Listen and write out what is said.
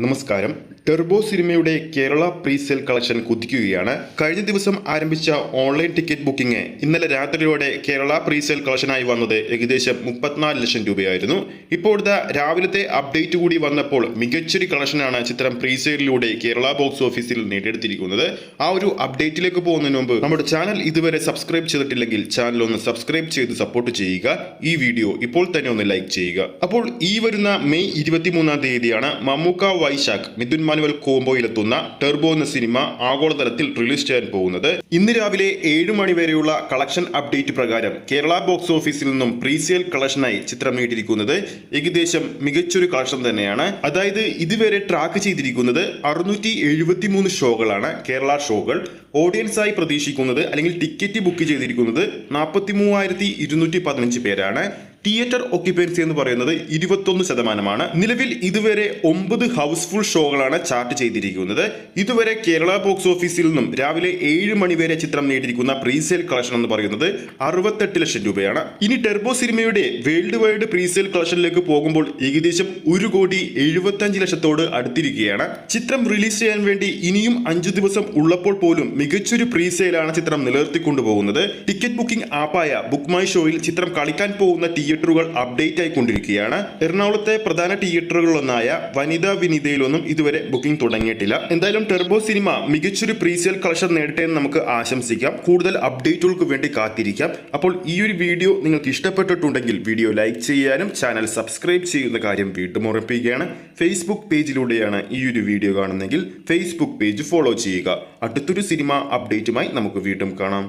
നമസ്കാരം. ടെർബോ സിനിമയുടെ Kerala presale collection കുതിക്കുകയാണ്. കഴിഞ്ഞ ദിവസം ആരംഭിച്ച ഓൺലൈൻ ടിക്കറ്റ് ബുക്കിംഗ് ഇന്നലെ രാത്രിയോടെ കേരള പ്രീസെയിൽ കളക്ഷനായി വന്നത് ഏകദേശം 34 ലക്ഷം രൂപയായിരുന്നു. ഇപ്പോഴത്തെ രാവിലത്തെ അപ്ഡേറ്റ് കൂടി വന്നപ്പോൾ മികച്ചൊരു കളക്ഷനാണ് ചിത്രം പ്രീസെയിലിലൂടെ കേരള ബോക്സ് ഓഫീസിൽ നേടിയെടുത്തിരിക്കുന്നത്. ആ ഒരു അപ്ഡേറ്റിലേക്ക് പോകുന്നതിന് മുമ്പ് നമ്മുടെ ചാനൽ ഇതുവരെ സബ്സ്ക്രൈബ് ചെയ്തിട്ടില്ലെങ്കിൽ ചാനൽ ഒന്ന് സബ്സ്ക്രൈബ് ചെയ്ത് സപ്പോർട്ട് ചെയ്യുക. ഈ വീഡിയോ ഇപ്പോൾ തന്നെ ഒന്ന് ലൈക്ക് ചെയ്യുക. അപ്പോൾ ഈ വരുന്ന മെയ് 23-ാം തീയതിയാണ് മമ്മൂക്ക വൈശാഖ് മിഥുൻ മാനുവൽ കോംബോയിലെത്തുന്ന ടെർബോ എന്ന സിനിമ ആഗോളതലത്തിൽ റിലീസ് ചെയ്യാൻ പോകുന്നത്. ഇന്ന് രാവിലെ 7 മണി വരെയുള്ള കളക്ഷൻ അപ്ഡേറ്റ് പ്രകാരം കേരള ബോക്സ് ഓഫീസിൽ നിന്നും പ്രീസെയിൽ കളക്ഷനായി ചിത്രം നേടിയിരിക്കുന്നത് ഏകദേശം മികച്ചൊരു കളക്ഷൻ തന്നെയാണ്. അതായത് ഇതുവരെ ട്രാക്ക് ചെയ്തിരിക്കുന്നത് 673 ഷോകളാണ്. കേരള ഷോകൾ ഓഡിയൻസായി പ്രതീക്ഷിക്കുന്നത് അല്ലെങ്കിൽ ടിക്കറ്റ് ബുക്ക് ചെയ്തിരിക്കുന്നത് 43,215 പേരാണ്. തിയേറ്റർ ഓക്യുപ്പൻസി എന്ന് പറയുന്നത് 21%. നിലവിൽ ഇതുവരെ 9 ഹൗസ്ഫുൾ ഷോകളാണ് ചാർട്ട് ചെയ്തിരിക്കുന്നത്. ഇതുവരെ കേരള ബോക്സ് ഓഫീസിൽ നിന്നും രാവിലെ 7 മണി വരെ ചിത്രം നേടിയിരിക്കുന്ന പ്രീസെയിൽ കളക്ഷൻ എന്ന് പറയുന്നത് 68 ലക്ഷം രൂപയാണ്. ഇനി ടെർബോ സിനിമയുടെ വേൾഡ് വൈഡ് പ്രീസെയിൽ കളക്ഷനിലേക്ക് പോകുമ്പോൾ ഏകദേശം 1,75,00,000 അടുത്തിരിക്കുകയാണ്. ചിത്രം റിലീസ് ചെയ്യാൻ വേണ്ടി ഇനിയും 5 ദിവസം ഉള്ളപ്പോൾ പോലും മികച്ചൊരു പ്രീസെയിലാണ് ചിത്രം നിലനിർത്തിക്കൊണ്ടുപോകുന്നത്. ടിക്കറ്റ് ബുക്കിംഗ് ആപ്പായ ബുക്ക് മൈ ഷോയിൽ ചിത്രം കളിക്കാൻ പോകുന്ന തിയേറ്ററുകൾ അപ്ഡേറ്റ് ആയിക്കൊണ്ടിരിക്കുകയാണ്. എറണാകുളത്തെ പ്രധാന തിയേറ്ററുകളിലൊന്നായ വനിതാ വിനീതയിലൊന്നും ഇതുവരെ ബുക്കിംഗ് തുടങ്ങിയിട്ടില്ല. എന്തായാലും ടെർബോ സിനിമ മികച്ചൊരു പ്രീസെയിൽ കളക്ഷൻ നേടട്ടെ എന്ന് നമുക്ക് ആശംസിക്കാം. കൂടുതൽ അപ്ഡേറ്റുകൾക്ക് വേണ്ടി കാത്തിരിക്കാം. അപ്പോൾ ഈ ഒരു വീഡിയോ നിങ്ങൾക്ക് ഇഷ്ടപ്പെട്ടിട്ടുണ്ടെങ്കിൽ വീഡിയോ ലൈക്ക് ചെയ്യാനും ചാനൽ സബ്സ്ക്രൈബ് ചെയ്യുന്ന കാര്യം വീണ്ടും ഓർമ്മിപ്പിക്കുകയാണ്. ഫേസ്ബുക്ക് പേജിലൂടെയാണ് ഈ ഒരു വീഡിയോ കാണുന്നതെങ്കിൽ ഫേസ്ബുക്ക് പേജ് ഫോളോ ചെയ്യുക. അടുത്തൊരു സിനിമ അപ്ഡേറ്റുമായി നമുക്ക് വീണ്ടും കാണാം.